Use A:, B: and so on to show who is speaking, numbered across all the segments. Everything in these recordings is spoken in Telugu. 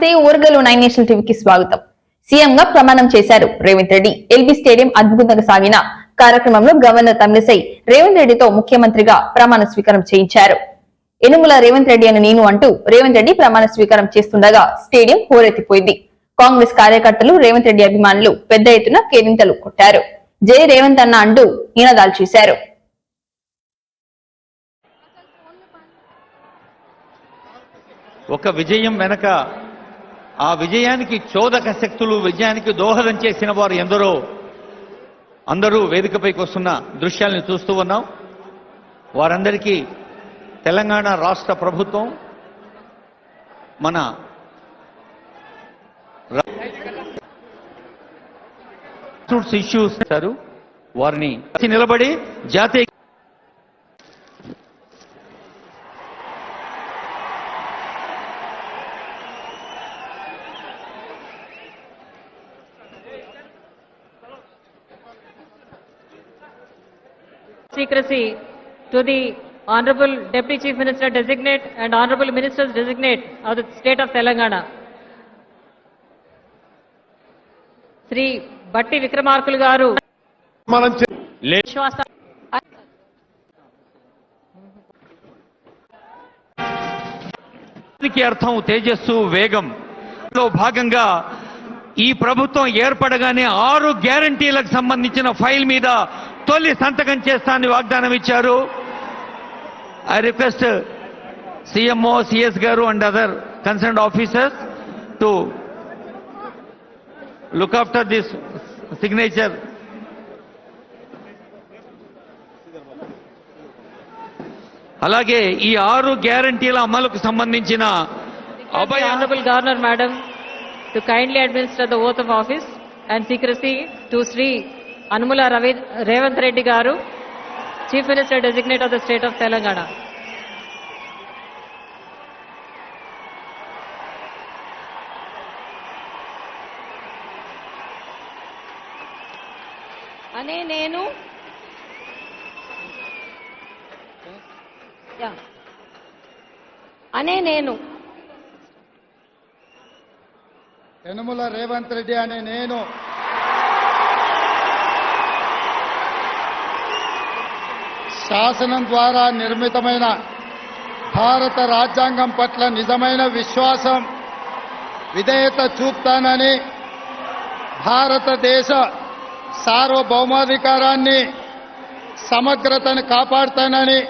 A: నమస్తే ఊరగలు 9 నేషనల్ టీవీకి స్వాగతం. సీఎం గా ప్రమాణం చేశారు రేవంత్ రెడ్డి. ఎల్బీ స్టేడియం అద్భుతంగా సాగిన కార్యక్రమంలో గవర్నర్ తమిళిసై రేవంత్ రెడ్డితో ముఖ్యమంత్రిగా ప్రమాణ స్వీకారం చేయించారు. ఎనుముల రేవంత్ రెడ్డి అని నేను అంటూ రేవంత్ రెడ్డి ప్రమాణ స్వీకారం చేస్తుండగా స్టేడియం హోరెత్తిపోయింది. కాంగ్రెస్ కార్యకర్తలు రేవంత్ రెడ్డి అభిమానులు పెద్ద ఎత్తున కేరింతలు కొట్టారు. జై రేవంత్ అన్న అంటూ నినాదాలు చేశారు.
B: ఒక విజయం వెనక ఆ విజయానికి చోదక శక్తులు, విజయానికి దోహదం చేసిన వారు ఎందరో అందరూ వేదికపైకి వస్తున్న దృశ్యాలను చూస్తూ ఉన్నాం. వారందరికీ తెలంగాణ రాష్ట్ర ప్రభుత్వం మన ఇష్యూస్ వారిని నిలబడి జాతీయ
C: secrecy to the Honorable Deputy Chief Minister Designate and Honorable Ministers Designate of the State of Telangana, Sri Batti Vikramarkulu garu
B: అర్థం తేజస్సు, వేగం లో భాగంగా ఈ ప్రభుత్వం ఏర్పడగానే 6 గ్యారంటీలకు సంబంధించిన ఫైల్ మీద తొలి సంతకం చేస్తానని వాగ్దానం ఇచ్చారు. ఐ రిక్వెస్ట్ సిఎంఓ, సిఎస్ గారు and other concerned officers to look after this signature. అలాగే ఈ 6 గ్యారంటీల అమలుకు సంబంధించిన
C: Honorable Governor Madam to kindly administer the oath of office and secrecy to Sri Anumula Revanth Reddy garu, Chief Minister Designate of the State of Telangana. Ane nenu
D: Yanamala Revanth Reddy అనే నేను శాసనం ద్వారా నిర్మితమైన భారత రాజ్యాంగం పట్ల నిజమైన విశ్వాసం, విధేయత చూపుతానని, భారతదేశ సార్వభౌమాధికారాన్ని, సమగ్రతను కాపాడుతానని,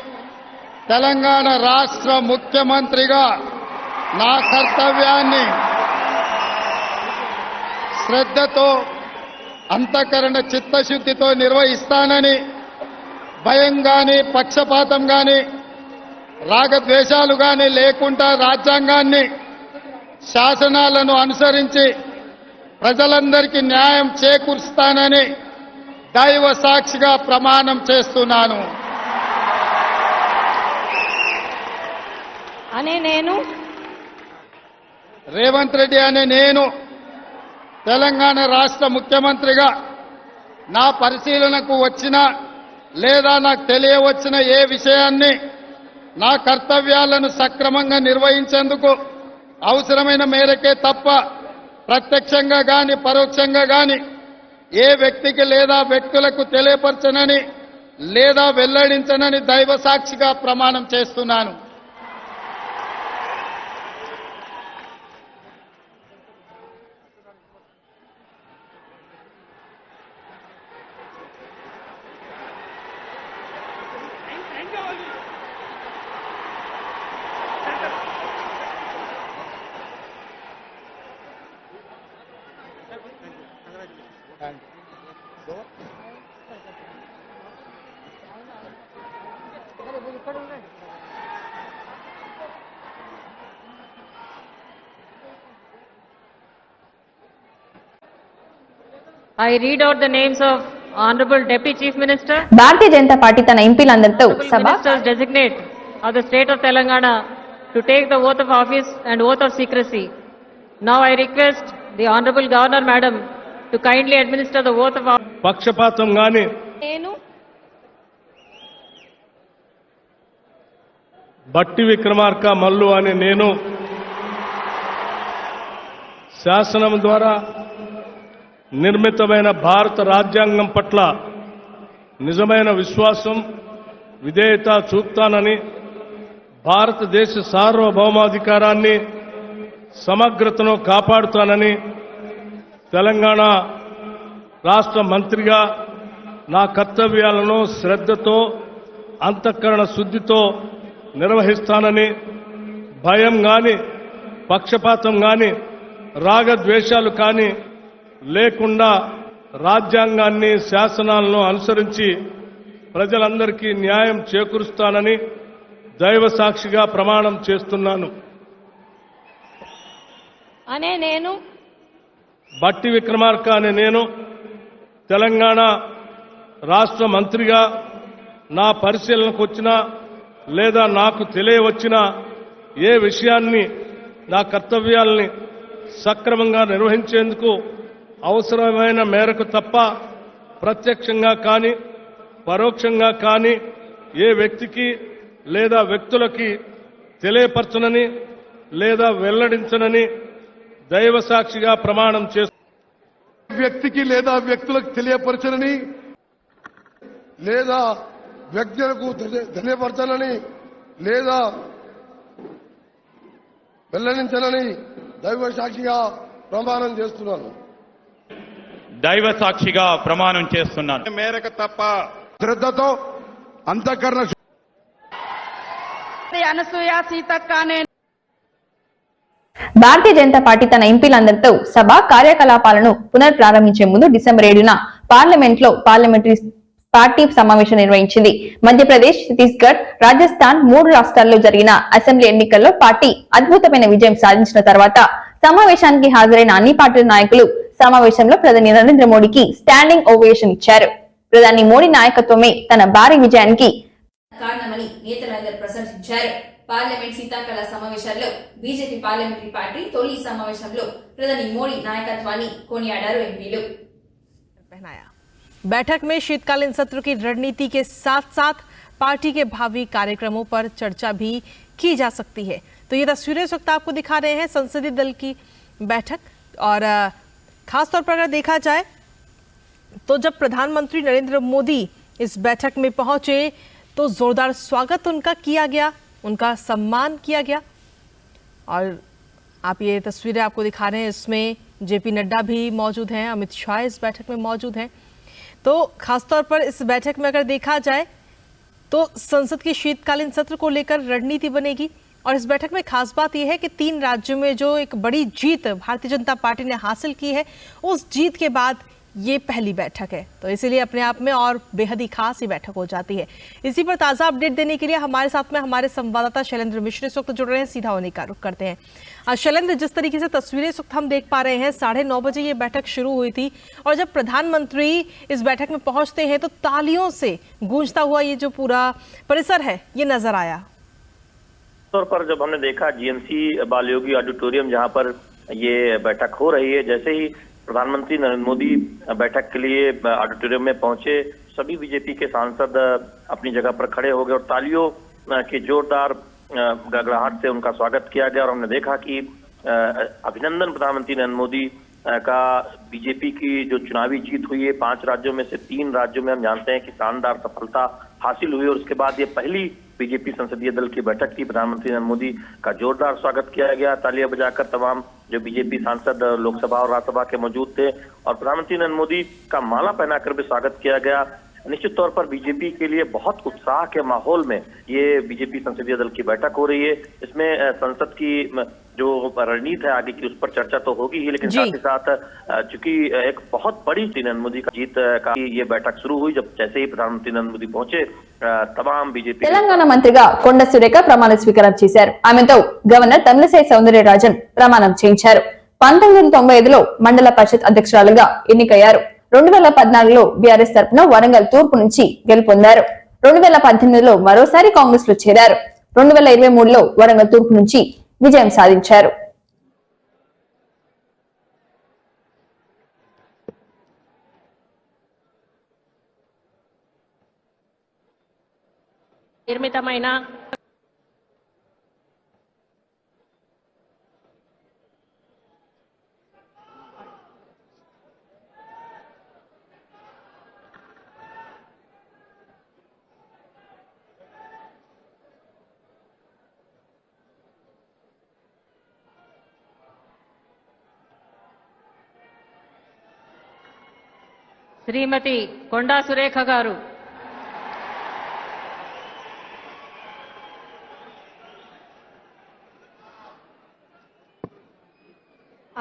D: తెలంగాణ రాష్ట్ర ముఖ్యమంత్రిగా నా కర్తవ్యాన్ని శ్రద్ధతో, అంతఃకరణ చిత్తశుద్ధితో నిర్వహిస్తానని, భయం గాని, పక్షపాతం గాని, రాగద్వేషాలు గాని లేకుండా రాజ్యాంగాన్ని, శాసనాలను అనుసరించి ప్రజలందరికీ న్యాయం చేకూరుస్తానని దైవ సాక్షిగా ప్రమాణం చేస్తున్నాను. రేవంత్ రెడ్డి అనే నేను తెలంగాణ రాష్ట్ర ముఖ్యమంత్రిగా నా పరిశీలనకు వచ్చిన లేదా నాకు తెలియవచ్చిన ఏ విషయాన్ని నా కర్తవ్యాలను సక్రమంగా నిర్వహించేందుకు అవసరమైన మేరకే తప్ప ప్రత్యక్షంగా గాని పరోక్షంగా గాని ఏ వ్యక్తికి లేదా వ్యక్తులకు తెలియపరచనని లేదా వెల్లడించనని దైవ సాక్షిగా ప్రమాణం చేస్తున్నాను.
C: I read out the names of Honorable Deputy Chief Minister,
A: Bharatiya Janata party తన ఎంపీలందరితో సభ
C: Ministers Designate of the State of Telangana to take the oath of office and oath of secrecy. Now I request the Honorable Governor Madam to kindly administer the oath of office.
E: పక్షపాతం గాని బట్టి విక్రమార్క మల్లు అని నేను శాసనం ద్వారా నిర్మితమైన భారత రాజ్యాంగం పట్ల నిజమైన విశ్వాసం విధేయత చూపుతానని, భారతదేశ సార్వభౌమాధికారాన్ని సమగ్రతను కాపాడుతానని తెలంగాణ రాష్ట్ర మంత్రిగా నా కర్తవ్యాలను శ్రద్ధతో అంతఃకరణ శుద్ధితో నిర్వహిస్తానని, భయం గాని పక్షపాతం గాని రాగద్వేషాలు కానీ లేకుండా రాజ్యాంగాన్ని శాసనాలను అనుసరించి ప్రజలందరికీ న్యాయం చేకూరుస్తానని దైవ సాక్షిగా ప్రమాణం చేస్తున్నాను.
F: అనే నేను
E: బట్టి విక్రమార్క అనే నేను తెలంగాణ రాష్ట్ర మంత్రిగా నా పరిశీలనకు వచ్చినా లేదా నాకు తెలియవచ్చిన ఏ విషయాన్ని నా కర్తవ్యాల్ని సక్రమంగా నిర్వహించేందుకు అవసరమైన మేరకు తప్ప ప్రత్యక్షంగా కానీ పరోక్షంగా కానీ ఏ వ్యక్తికి లేదా వ్యక్తులకి తెలియపరచనని లేదా వెల్లడించనని దైవ సాక్షిగా ప్రమాణం చేస్తున్నాను.
G: వ్యక్తికి లేదా వ్యక్తులకు తెలియపరచనని లేదా వ్యక్తులకు తెలియపరచనని లేదా వెల్లడించనని దైవ సాక్షిగా ప్రమాణం చేస్తున్నాను.
B: దైవ సాక్షిగా ప్రమాణం చేస్తున్నాను.
G: మేరకు తప్ప శ్రద్ధతో అంతఃకరణ
F: అనసూయ సీతక్క అనే
A: భారతీయ జనతా పార్టీ తన ఎంపీలందరితో సభ కార్యకలాపాలను పునఃప్రారంభించే ముందు డిసెంబర్ 7న పార్లమెంట్ లో పార్లమెంటరీ పార్టీ సమావేశం నిర్వహించింది. మధ్యప్రదేశ్, ఛత్తీస్గఢ్, రాజస్థాన్ 3 రాష్ట్రాల్లో జరిగిన అసెంబ్లీ ఎన్నికల్లో పార్టీ అద్భుతమైన విజయం సాధించిన తర్వాత సమావేశానికి హాజరైన అన్ని పార్టీల నాయకులు సమావేశంలో ప్రధాని నరేంద్ర మోడీకి స్టాండింగ్ ఓవేషన్ ఇచ్చారు. ప్రధాని మోడీ నాయకత్వమే తన భారీ విజయానికి కారణమని నేతలందరూ ప్రశంసించారు. పార్లమెంట్ శీతాకాల సమావేశాల్లో బీజేపీ పార్లమెంటరీ పార్టీ తొలి సమావేశంలో ప్రధాని మోడీ నాయకత్వాన్ని కొనియాడారు ఎంపీలు.
H: बैठक में शीतकालीन सत्र की रणनीति के साथ साथ पार्टी के भावी कार्यक्रमों पर चर्चा भी की जा सकती है। तो ये तस्वीरें इस वक्त आपको दिखा रहे हैं संसदीय दल की बैठक। और खासतौर पर अगर देखा जाए तो जब प्रधानमंत्री नरेंद्र मोदी इस बैठक में पहुंचे तो जोरदार स्वागत उनका किया गया, उनका सम्मान किया गया। और आप ये तस्वीरें आपको दिखा रहे हैं, इसमें जेपी नड्डा भी मौजूद हैं, अमित शाह इस बैठक में मौजूद हैं। तो खासतौर पर इस बैठक में अगर देखा जाए तो संसद के शीतकालीन सत्र को लेकर रणनीति बनेगी। और इस बैठक में खास बात यह है कि 3 राज्यों में जो एक बड़ी जीत भारतीय जनता पार्टी ने हासिल की है, उस जीत के बाद ये पहली बैठक है। तो इसीलिए अपने आप में और बेहद ही खास ही बैठक हो जाती है। इसी पर ताज़ा अपडेट देने के लिए हमारे साथ में हमारे संवाददाता शैलेंद्र मिश्र इस वक्त जुड़ रहे हैं। सीधा होने का रुख करते हैं। शैलेंद्र, जिस तरीके से तस्वीरें इस वक्त हम देख पा रहे हैं, 9:30 बजे ये बैठक शुरू हुई थी और जब प्रधानमंत्री इस बैठक में पहुंचते हैं तो तालियों से गूंजता हुआ ये जो पूरा परिसर है ये नजर आया।
I: तौर पर जब हमने देखा जीएमसी बालयोगी ऑडिटोरियम जहां पर ये बैठक हो रही है, जैसे ही प्रधानमंत्री नरेंद्र मोदी बैठक के लिए ऑडिटोरियम में पहुंचे, सभी बीजेपी के सांसद अपनी जगह पर खड़े हो गए और तालियों की जोरदार गड़गड़ाहट से उनका स्वागत किया गया। और हमने देखा कि अभिनंदन प्रधानमंत्री नरेंद्र मोदी का बीजेपी की जो चुनावी जीत हुई है 5 राज्यों में से 3 राज्यों में हम जानते हैं कि शानदार सफलता हासिल हुई और उसके बाद ये पहली बीजेपी संसदीय दल की बैठक थी। प्रधानमंत्री नरेंद्र मोदी का जोरदार स्वागत किया गया, तालियां बजाकर तमाम जो बीजेपी सांसद लोकसभा और राज्यसभा के मौजूद थे और प्रधानमंत्री नरेंद्र मोदी का माला पहनाकर भी स्वागत किया गया। निश्चित तौर पर बीजेपी के लिए बहुत उत्साह के माहौल में ये बीजेपी संसदीय दल की बैठक हो रही है। इसमें संसद की जो रणनीति है आगे की उस पर चर्चा तो होगी ही, लेकिन साथ ही साथ चूंकि एक बहुत बड़ी नरेंद्र मोदी का जीत का ये बैठक शुरू हुई, जब जैसे ही प्रधानमंत्री नरेंद्र मोदी पहुंचे तमाम बीजेपी
A: తెలంగాణ మంత్రిగా కొండ సురేఖ ప్రమాణ స్వీకారం చేశారు. ఆమెతో గవర్నర్ తమిళిసై సౌందరరాజన్ ప్రమాణం చేయించారు. 1995లో మండల పరిషత్ అధ్యక్షురాలుగా ఎన్నికయ్యారు. 2014లో బీఆర్ఎస్ తరపున వరంగల్ తూర్పు నుంచి గెలుపొందారు. 2018లో మరోసారి కాంగ్రెస్ లో చేరారు. 2023లో వరంగల్ తూర్పు నుంచి విజయం సాధించారు.
C: నిర్మితమైన శ్రీమతి కొండా సురేఖ గారు,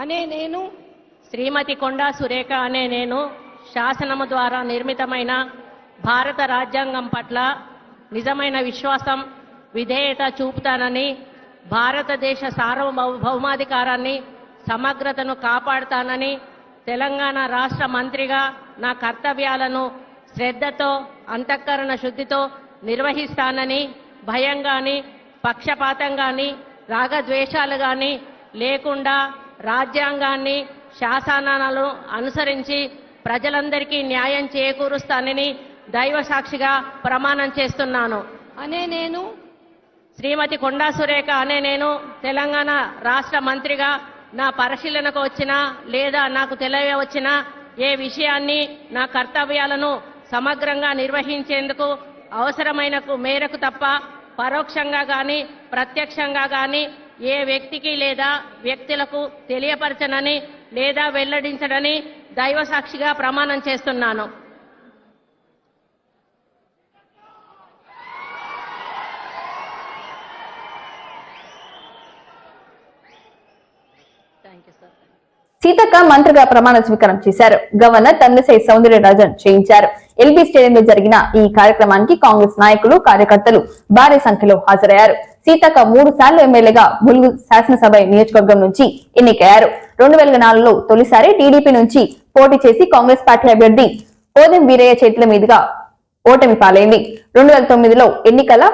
F: అనే నేను
C: శ్రీమతి కొండా సురేఖ అనే నేను శాసనము ద్వారా నిర్మితమైన భారత రాజ్యాంగం పట్ల నిజమైన విశ్వాసం, విధేయత చూపుతానని, భారతదేశ సార్వభౌమాధికారాన్ని, సమగ్రతను కాపాడుతానని, తెలంగాణ రాష్ట్ర మంత్రిగా నా కర్తవ్యాలను శ్రద్ధతో, అంతఃకరణ శుద్ధితో నిర్వహిస్తానని, భయం గాని, పక్షపాతం గాని, రాగద్వేషాలు గాని లేకుండా రాజ్యాంగాన్ని, శాసనాలను అనుసరించి ప్రజలందరికీ న్యాయం చేకూరుస్తానని దైవ సాక్షిగా ప్రమాణం చేస్తున్నాను.
F: అనే నేను
C: శ్రీమతి కొండా సురేఖ అనే నేను తెలంగాణ రాష్ట్ర మంత్రిగా నా పరిశీలనకు వచ్చినా లేదా నాకు తెలియవచ్చినా ఏ విషయాన్ని, నా కర్తవ్యాలను సమగ్రంగా నిర్వహించేందుకు అవసరమైన మేరకు తప్ప పరోక్షంగా గాని ప్రత్యక్షంగా గాని ఏ వ్యక్తికి లేదా వ్యక్తులకు తెలియపరచనని లేదా వెల్లడించడని దైవ సాక్షిగా ప్రమాణం చేస్తున్నాను.
A: సీతక్క మంత్రిగా ప్రమాణ స్వీకారం చేశారు. గవర్నర్ తమిళిసై సౌందరరాజన్ చేయించారు. ఎల్బీ స్టేడియంలో జరిగిన ఈ కార్యక్రమానికి కాంగ్రెస్ నాయకులు, కార్యకర్తలు భారీ సంఖ్యలో హాజరయ్యారు. సీతక్క 3 సార్లు ఎమ్మెల్యేగా ములుగు శాసనసభ నియోజకవర్గం నుంచి ఎన్నికయ్యారు. 2004లో తొలిసారి టీడీపీ నుంచి పోటీ చేసి కాంగ్రెస్ పార్టీ అభ్యర్థి కోదెం వీరయ్య చేతుల మీదుగా ఓటమి పాలైంది. 2009లో ఎన్నికల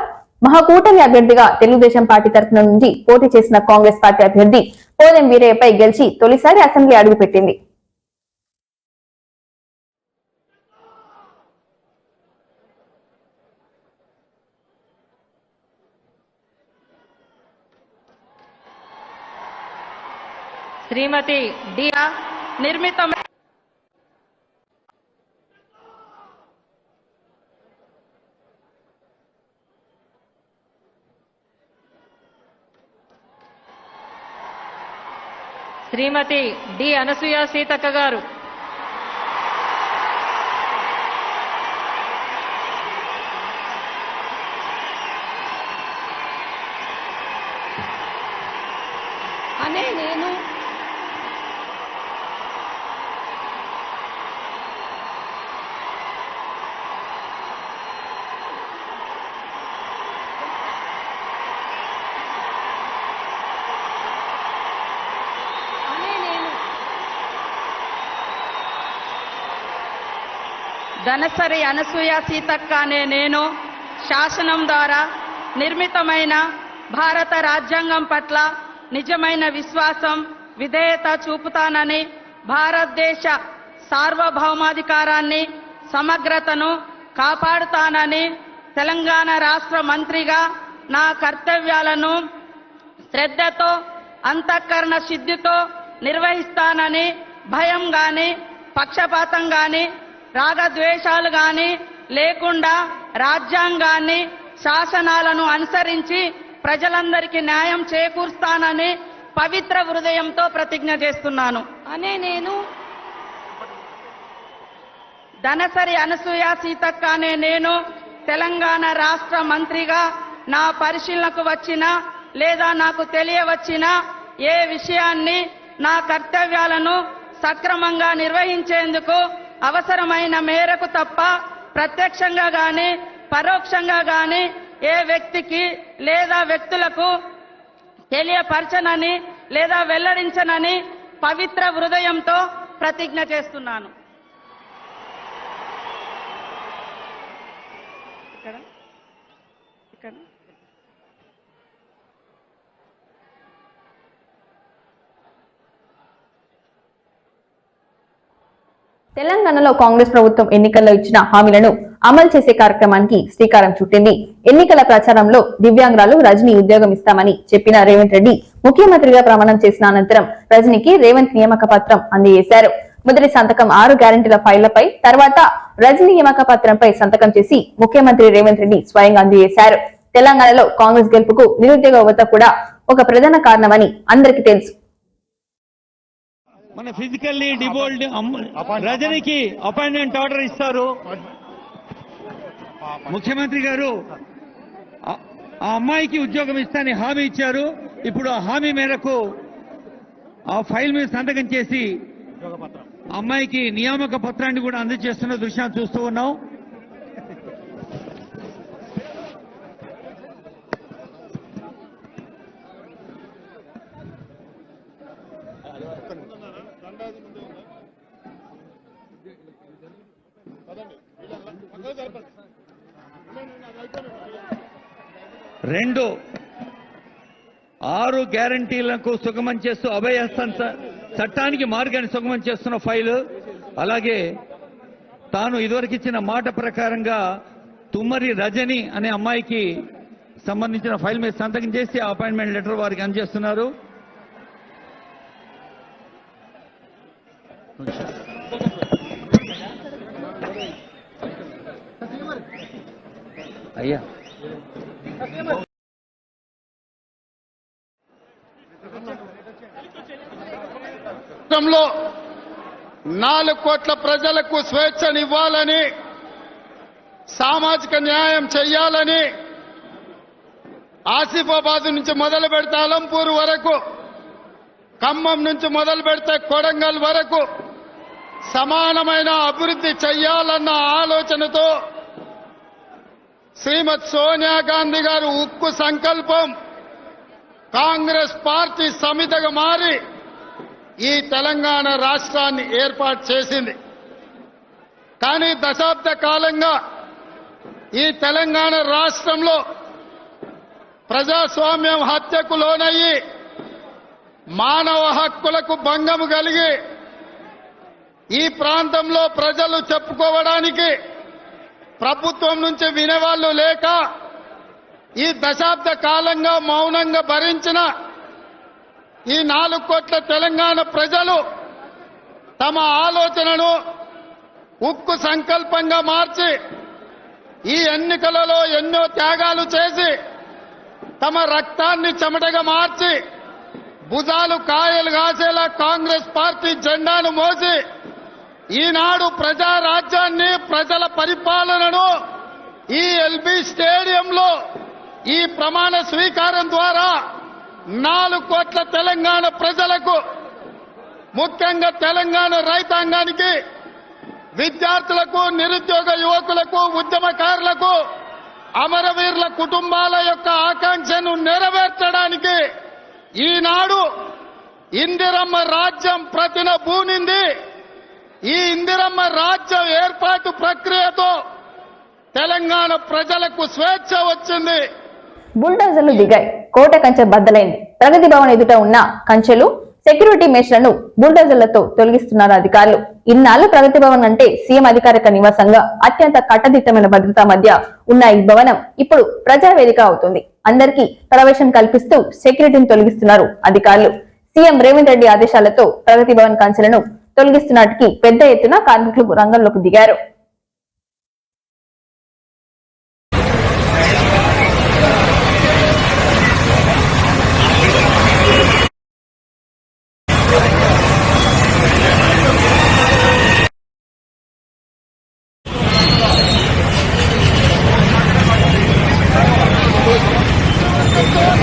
A: మహాకూటమి అభ్యర్థిగా తెలుగుదేశం పార్టీ తరఫున నుంచి పోటీ చేసిన కాంగ్రెస్ పార్టీ అభ్యర్థి కోదెం వీరయ్యపై గెలిచి తొలిసారి అసెంబ్లీ అడుగుపెట్టింది.
C: శ్రీమతి డి
F: నిర్మితం
C: శ్రీమతి డి అనసూయ సీతక్క గారు,
F: అనే నేను ధనసరి అనసూయ సీతక్క అనే నేను శాసనం ద్వారా నిర్మితమైన భారత రాజ్యాంగం పట్ల నిజమైన విశ్వాసం, విధేయత చూపుతానని, భారతదేశ సార్వభౌమాధికారాన్ని, సమగ్రతను కాపాడుతానని, తెలంగాణ రాష్ట్ర మంత్రిగా నా కర్తవ్యాలను శ్రద్ధతో, అంతఃకరణ శుద్ధితో నిర్వహిస్తానని, భయం గాని, పక్షపాతం గాని, రాగద్వేషాలు గాని లేకుండా రాజ్యాంగాన్ని, శాసనాలను అనుసరించి ప్రజలందరికీ న్యాయం చేకూరుస్తానని పవిత్ర హృదయంతో ప్రతిజ్ఞ చేస్తున్నాను.
C: అనే నేను
F: ధనసరి అనసూయ సీతక్క అనే నేను తెలంగాణ రాష్ట్ర మంత్రిగా నా పరిశీలనకు వచ్చిన లేదా నాకు తెలియవచ్చిన ఏ విషయాన్ని, నా కర్తవ్యాలను సక్రమంగా నిర్వహించేందుకు అవసరమైన మేరకు తప్ప ప్రత్యక్షంగా గాని పరోక్షంగా గాని ఏ వ్యక్తికి లేదా వ్యక్తులకు తెలియపరచనని లేదా వెల్లడించనని పవిత్ర హృదయంతో ప్రతిజ్ఞ చేస్తున్నాను. ఇక్కడ
A: తెలంగాణలో కాంగ్రెస్ ప్రభుత్వం ఎన్నికల్లో ఇచ్చిన హామీలను అమలు చేసే కార్యక్రమానికి శ్రీకారం చుట్టింది. ఎన్నికల ప్రచారంలో దివ్యాంగురాలు రజనీ ఉద్యోగం ఇస్తామని చెప్పిన రేవంత్ రెడ్డి ముఖ్యమంత్రిగా ప్రమాణం చేసిన అనంతరం రజనీకి రేవంత్ నియామక పత్రం అందజేశారు. మొదటి సంతకం 6 గ్యారంటీల ఫైళ్లపై, తర్వాత రజనీ నియామక పత్రంపై సంతకం చేసి ముఖ్యమంత్రి రేవంత్ రెడ్డి స్వయంగా అందజేశారు. తెలంగాణలో కాంగ్రెస్ గెలుపుకు నిరుద్యోగ యువత కూడా ఒక ప్రధాన కారణమని అందరికీ తెలుసు.
B: మన ఫిజికల్లీ డిబోల్డ్ రజనికి అపాయింట్మెంట్ ఆర్డర్ ఇస్తారు. ముఖ్యమంత్రి గారు ఆ అమ్మాయికి ఉద్యోగం ఇస్తానని హామీ ఇచ్చారు. ఇప్పుడు ఆ హామీ మేరకు ఆ ఫైల్ మీద సంతకం చేసి అమ్మాయికి నియామక పత్రాన్ని కూడా అందజేస్తున్న దృశ్యాన్ని చూస్తూ ఉన్నాం. రెండు 6 గ్యారంటీలకు సుగమం చేస్తూ అభయహస్తం చట్టానికి మార్గాన్ని సుగమం చేస్తున్న ఫైలు, అలాగే తాను ఇదివరకు ఇచ్చిన మాట ప్రకారంగా తుమ్మరి రజని అనే అమ్మాయికి సంబంధించిన ఫైల్ మీద సంతకం చేసి అపాయింట్మెంట్ లెటర్ వారికి అందజేస్తున్నారు. అయ్యా
D: రాష్ట్రంలో 4 కోట్ల ప్రజలకు స్వేచ్ఛనివ్వాలని, సామాజిక న్యాయం చేయాలని ఆసిఫాబాద్ నుంచి మొదలు పెడితే అలంపూర్ వరకు, ఖమ్మం నుంచి మొదలు పెడితే కొడంగల్ వరకు సమానమైన అభివృద్ధి చేయాలన్న ఆలోచనతో శ్రీమతి సోనియా గాంధీ గారు ఉక్కు సంకల్పం కాంగ్రెస్ పార్టీ సమితిగా మారి ఈ తెలంగాణ రాష్ట్రాన్ని ఏర్పాటు చేసింది. కానీ దశాబ్ద కాలంగా ఈ తెలంగాణ రాష్ట్రంలో ప్రజాస్వామ్యం హత్యకు లోనయ్యి మానవ హక్కులకు భంగం కలిగి ఈ ప్రాంతంలో ప్రజలు చెప్పుకోవడానికి ప్రభుత్వం నుంచి వినేవాళ్లు లేక ఈ దశాబ్ద కాలంగా మౌనంగా భరించిన ఈ 4 కోట్ల తెలంగాణ ప్రజలు తమ ఆలోచనను ఉక్కు సంకల్పంగా మార్చి ఈ ఎన్నికలలో ఎన్నో త్యాగాలు చేసి తమ రక్తాన్ని చెమటగా మార్చి భుజాలు కాయలు కాసేలా కాంగ్రెస్ పార్టీ జెండాను మోసి ఈనాడు ప్రజా రాజ్యాన్ని, ప్రజల పరిపాలనను ఈ ఎల్బీ స్టేడియంలో ఈ ప్రమాణ స్వీకారం ద్వారా 4 కోట్ల తెలంగాణ ప్రజలకు, ముఖ్యంగా తెలంగాణ రైతాంగానికి, విద్యార్థులకు, నిరుద్యోగ యువకులకు, ఉద్యమకారులకు, అమరవీరుల కుటుంబాల యొక్క ఆకాంక్షను నెరవేర్చడానికి ఈనాడు ఇందిరమ్మ రాజ్యం ప్రతిన బూనింది. ఈ ఇందిరమ్మ రాజ్యం ఏర్పాటు ప్రక్రియతో తెలంగాణ ప్రజలకు స్వేచ్ఛ వచ్చింది.
A: బుల్డోజర్లు దిగాయి, కోట కంచె బద్దలైంది. ప్రగతి భవన్ ఎదుట ఉన్న కంచెలు, సెక్యూరిటీ మెష్లను బుల్డోజర్లతో తొలగిస్తున్నారు అధికారులు. ఇన్నాళ్లు ప్రగతి భవన్ అంటే సీఎం అధికారిక నివాసంగా అత్యంత కట్టదిట్టమైన భద్రత మధ్య ఉన్న ఈ భవనం ఇప్పుడు ప్రజావేదిక అవుతుంది. అందరికీ ప్రవేశం కల్పిస్తూ సెక్యూరిటీని తొలగిస్తున్నారు అధికారులు. సీఎం రేవంత్ రెడ్డి ఆదేశాలతో ప్రగతి భవన్ కంచెలను తొలగిస్తున్నట్టుకి పెద్ద ఎత్తున కార్మికులు రంగంలోకి దిగారు.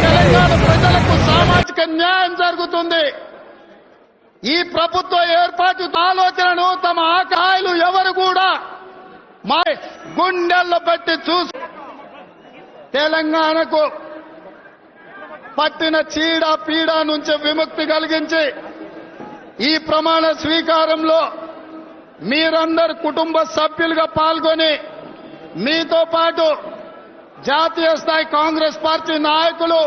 D: తెలంగాణ ప్రజలకు సామాజిక న్యాయం జరుగుతుంది. ఈ ప్రభుత్వ ఏర్పాటు ఆలోచనను తమ ఆకాయలు ఎవరు కూడా మా గుండెల్లో పెట్టి చూసి తెలంగాణకు పట్టిన చీడ పీడ నుంచి విముక్తి కలిగించి ఈ ప్రమాణ స్వీకారంలో మీరందరు కుటుంబ సభ్యులుగా పాల్గొని మీతో పాటు జాతీయ స్థాయి కాంగ్రెస్ పార్టీ నాయకులు,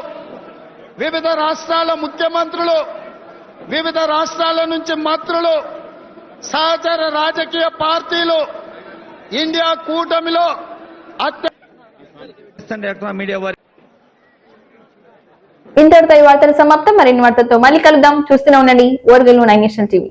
D: వివిధ రాష్ట్రాల ముఖ్యమంత్రులు, వివిధ రాష్ట్రాల నుంచి మంత్రులు, సహచర రాజకీయ పార్టీలు, ఇండియా కూటమిలో
A: ఇంతటితో ఈ వార్తలు సమాప్తం. మరిన్ని వార్తలతో మళ్ళీ కలుద్దాం. చూస్తూనే ఉండండి ఓర్గల్లు 9 నేషన్ టీవీ.